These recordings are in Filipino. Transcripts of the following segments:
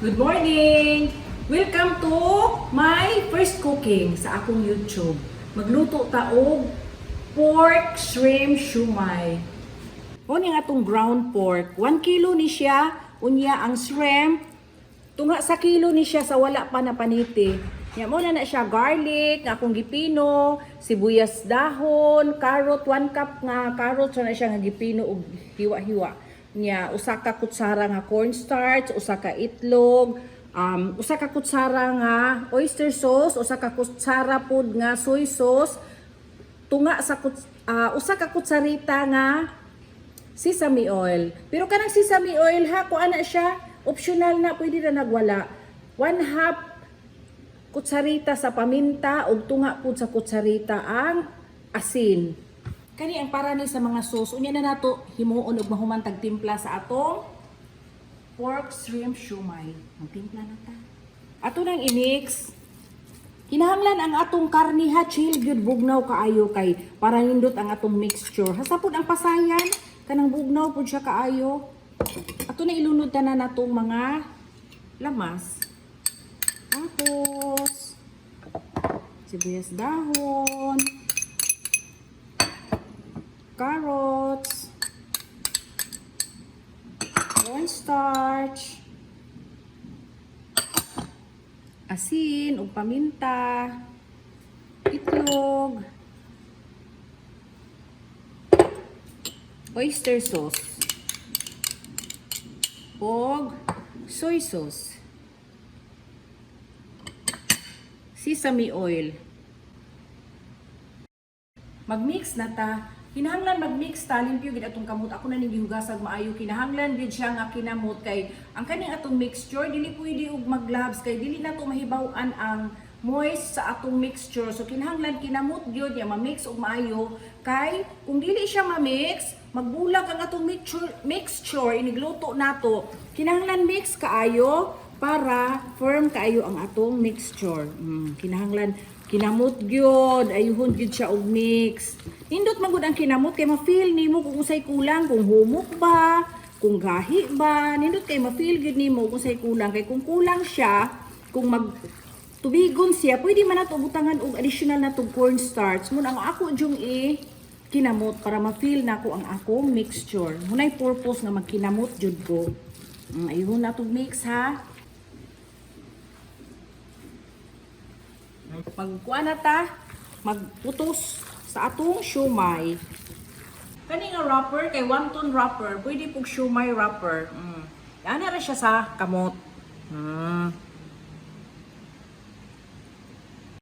Good morning! Welcome to my first cooking sa akong YouTube. Magluto ta og pork shrimp shumai. Muna nga itong ground pork. 1 kilo ni siya. Unya ang shrimp. Tunga sa kilo ni siya sa wala pa na paniti. Muna na siya garlic, nga akong gipino, sibuyas dahon, carrot, 1 cup nga carrot. So na siya nga gipino og hiwa-hiwa. Nya usa ka kutsara nga cornstarch, usa ka itlog, usa ka kutsara nga oyster sauce, usa ka kutsara pod nga soy sauce, tunga sa usa ka kutsarita nga sesame oil. Pero kanang sesame oil ha, kung ana siya, optional na, pwede na nagwala. 1/2 kutsarita sa paminta ug tunga pod sa kutsarita ang asin. Kani ang para ni sa mga sauce. Unya na nato himuon og mahumantag timpla sa atong pork shrimp shumai. Ang timpla na ta. Ato nang i-mix. Kinahanglan ang atong karni ha, chill gyud bugnaw kaayo kay para nindot ang atong mixture. Hasta pud ang pasayan kanang bugnaw pud siya kaayo. Ato na ilunod ta na natong mga lamas. Tapos sibuyas dahon, carrots, cornstarch, asin ug paminta, itlog, oyster sauce, ug soy sauce, sesame oil. Mag-mix na ta. Kinahanglan mag-mix ta, limpyo gid atong kamot. Ako na ning gihugasag maayo. Kinahanglan gid siya nga kinamot kay ang kaning atong mixture dili pwede og maglabs kay dili nato mahibaw-an ang moist sa atong mixture. So kinahanglan kinamot gyud ya ma-mix og maayo kay kung dili siya ma-mix, magbulag ang atong mixture inigluto nato. Kinahanglan mix kaayo para firm kaayo ang atong mixture. Kinahanglan kinamot gyud, ayuhon gyud siya og mix. Nindot magud ang kinamot kay ma-feel nimo kung usay kulang, kung humok ba, kung gahi ba. Nindot kay ma-feel gyud nimo kung usay kulang kay kung kulang siya, kung tubigon siya, pwede man nato butangan og additional na tug cornstarch. Mun ang ako jung kinamot para ma-feel nako ang akong mixture. Munay purpose nga magkinamot jud ko. Ayuhon na tug mix ha. Magkuha na ta, magputos sa atong shumai. Kani nga wrapper, kay 1 ton wrapper, pwede pong shumai wrapper. Ana ra siya sa kamot.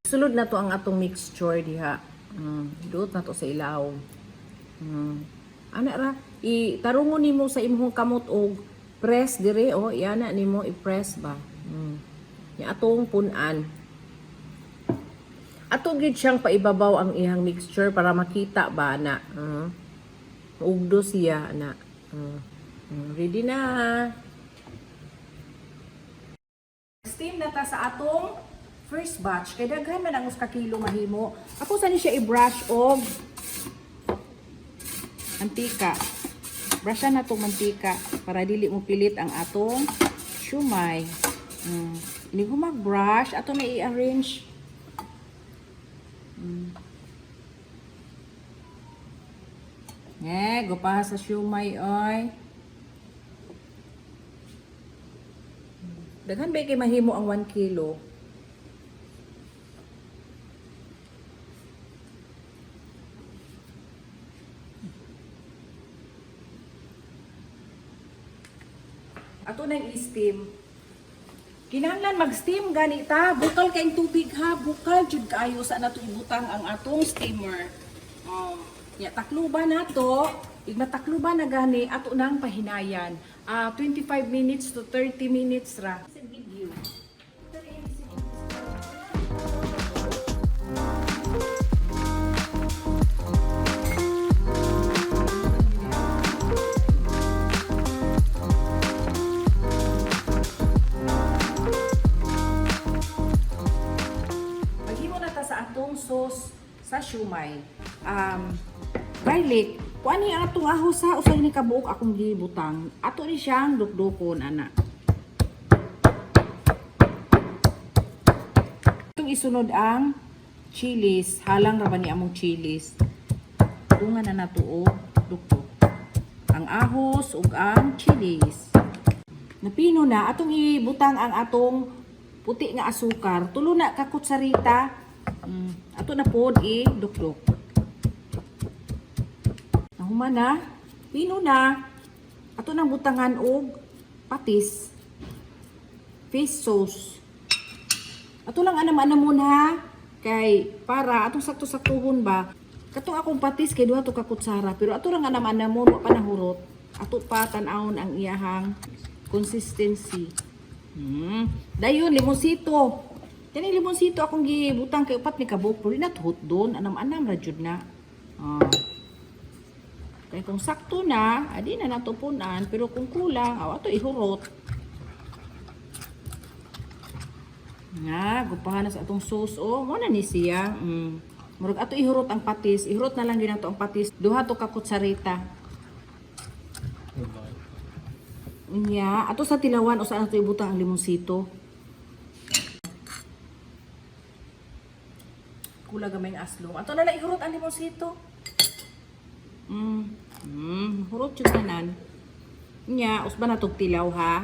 Sulod na to ang atong mixture diha. Duot na to sa ilaw. Ana ra, itarungon nimo sa imong kamot og press dire, iana nimo i-press ba. Ya atong punan. Ato gid siyang paibabaw ang ihang mixture para makita ba na. Ugdo siya na. Ready na. Steam na ta sa atong first batch. Kay daghan man ang usa ka kilo mahimo. Ako sa ni siya i-brush og mantika. Brushan na tong mantika para dili mo pilit ang atong shumai. Ini ko mag-brush, ato na i-arrange. Gupaha sa shumai oy. Daghan ba kay mahimo ang 1 kilo? Ato nang i-steam. Kinahanglan mag-steam ganita, bukal kayong tubig ha, bukal jud kaayo sa nato ibutang ang atong steamer. Ya takluban nato, igmatakluban na gani ato nang pahinayan. 25 minutes to 30 minutes ra. Sa video. Sauce sa shumai. Garlic. Kung ano yung atong ahos ha, usay ni kabuok akong gibutang. Ato ni siyang dukdukon, ana. atong isunod ang chilies. Halang ra ba ni among chilies. Tunga na nato og dugtog. Ang ahos ug ang chilies. Napino na atong ibutang ang atong puti nga asukar. Tulo na ka kutsarita. Ato na pod i-dukdok. Nahuman na. Pino na. Ato nang butangan og patis. Fish sauce. Ato lang anam-anamon ha. Kay para atong sakto-saktuhon ba. Katong akong patis kay duha to ka kutsara. Pero ato lang anam-anamon wa pa nahurot. Ato pa tan-awon ang iyahang consistency. Dayon limonsito. Kani limonsito akong gibutang kay upat ni kabuk. Pero natuhot doon. Anam-anam ra jud na. Kaya kung sakto na, adi na natupunan. Pero kung kulang, ato ihurot. Nga, gupahan na sa atong sauce. Muna ni siya. Murag ato ihurot ang patis. Ihurot na lang din ato ang patis. Duha to ka kutsarita. Nya, ato sa tilawan o saan ato ibutang ang limonsito. Kulang gamay ng aslong. Ato na lang ihurot ang limonsito. Hurot yung tanan. Nya, usba na itong tilaw ha.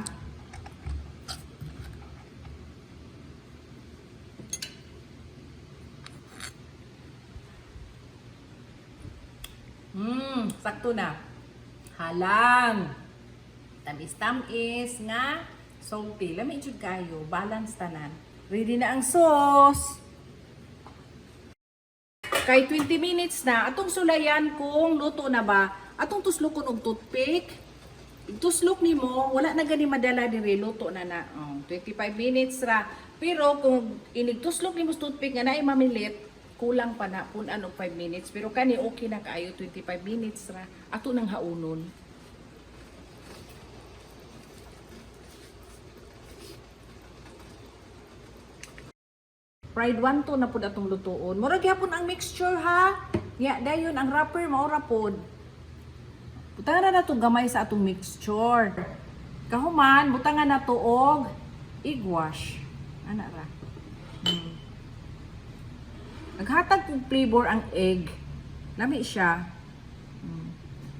Sakto na. Halang. Tamis-tamis nga salty. Lami jud kayo. Balance tanan. Ready na ang sauce. Kay 20 minutes na, atong sulayan kung luto na ba. Atong tuslokon og toothpick. Tuslok nimo, wala na gani madala dire, luto na na. 25 minutes ra. Pero kung inigtuslok nimo sa toothpick nga naay mamilit, kulang pa na punan og 5 minutes. Pero kani okay na kaayo 25 minutes ra. Ato nang haunon. Fried wonton na pud atong lutoon. Murag gyapon ang mixture ha. Dayon ang wrapper mao ra pod. Butangan na nato gamay sa atong mixture. Kahuman, butangan na to og egg wash. Ana ra. Naghatag kog flavor ang egg. Lami siya.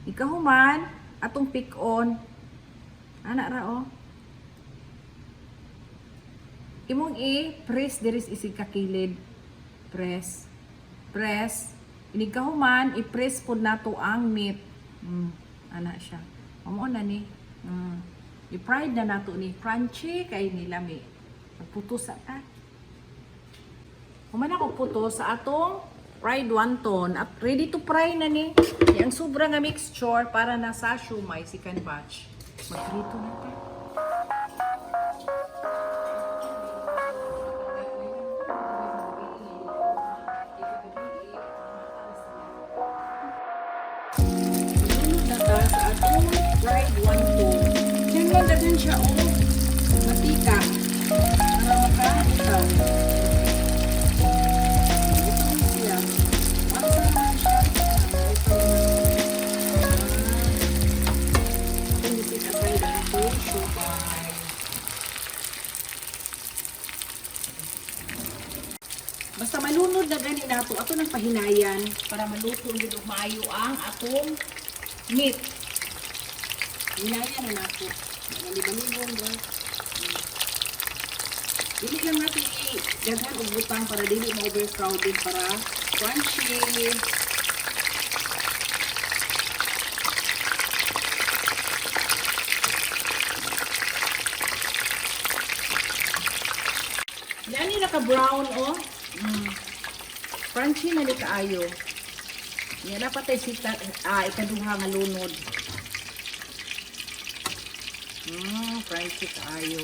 Ikahuman, atong pick-on. Ana ra oh. Imong i-press diris isig kakilid. Press. Press. Inigkahuman, i-press pod nato ang meat. Ana siya. Amo na ni. I-fried na nato ni. Crunchy kay nilami. Magputos sa ta. Human ako putos sa atong fried wonton. Ready to fry na ni. Yang sobra nga mixture para na sa siomai second batch. Magprito na ta. Fried wonton. Yan lang daghan siya matika para makaitaw. Ito siya. Masa naman siya. Kung hindi ka fried wonton, siomai. Basta malunod na gani nato, ato nang pahinayan para maluto din og maayo ang atong meat. Hinayan na nato. Nalibang-libong doon. Dili lang natin i-daghan og butang para dili ma-overcrowded para crunchy. Yan naka-brown oh. Crunchy na di kaayo. Yan dapat ay sita ikaduha nga lunod. Crunchy kaayo.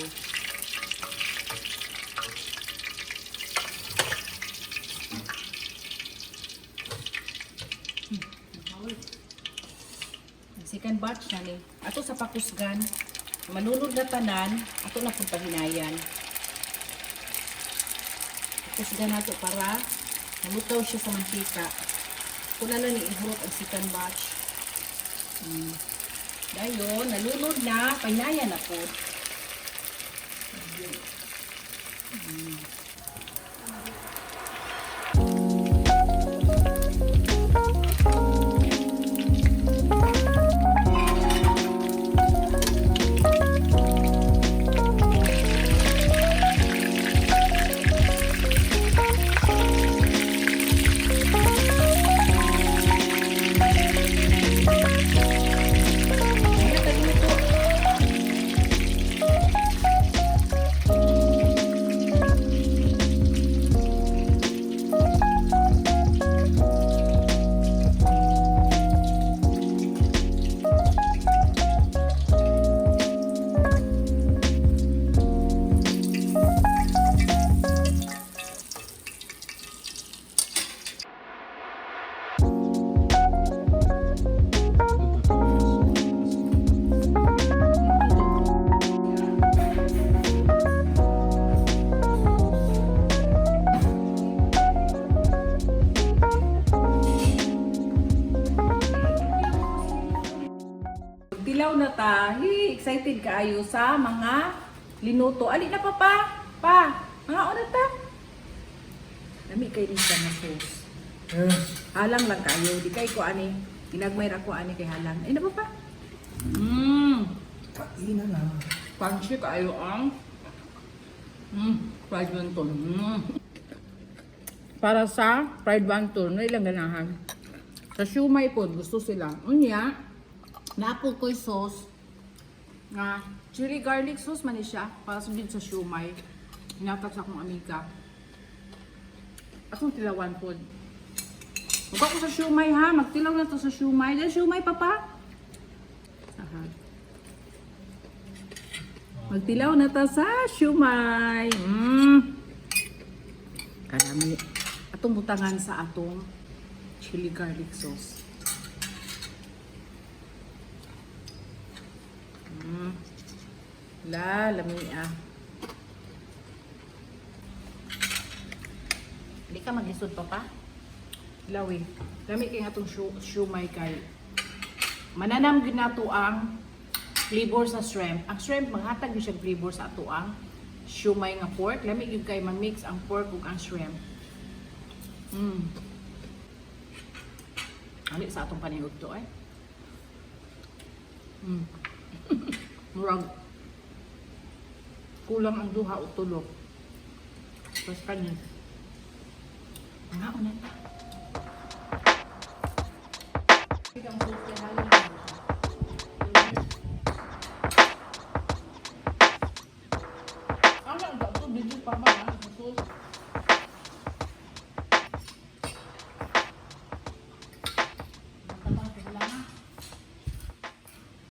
Second batch na ni. Ato sa pakusgan, manunod na tanan, ato na pong pahinayan. Pakusgan nato para malutaw siya sa mantika. Kung na lang i-ihurot ang second batch. Dayon, nalunod na, pahinayan na po. Excited kaayo sa mga linuto. Ali na pa. Mga oras ta. Lami kay Lisa na sauce. Halang lang kayo. Di kay ko ani. Ginagmay ra ko ani kay halang. Ay na pa. Kaina na. Punchy kayo ang fried wonton. Para sa fried wonton, na ilang ganahan. Sa siumay po, gusto sila. Unya, napo ko'y sauce nga chili garlic sauce man ni siya para sa sa siumay. Hinatak sa akong amiga. Akong tilawan po. Magka ko sa siumay ha, magtilaw na to sa siumay. Dahil siumay papa. Aha. Magtilaw na ta sa siumay. Karami. Atong butangan sa atong chili garlic sauce. Lami ah. Hindi ka mag-isod pa? Lawi. Lami kay atong siumay kay. Mananam gid nato ang flavor sa shrimp. Ang shrimp maghatag gyud siya flavor sa ato ang siumay nga pork. Lami gyud kay ma-mix ang pork ug ang shrimp. Ali sa atong paningog to eh. Murag kulang ang duha o tulo. Tapos kanin. Mga unan.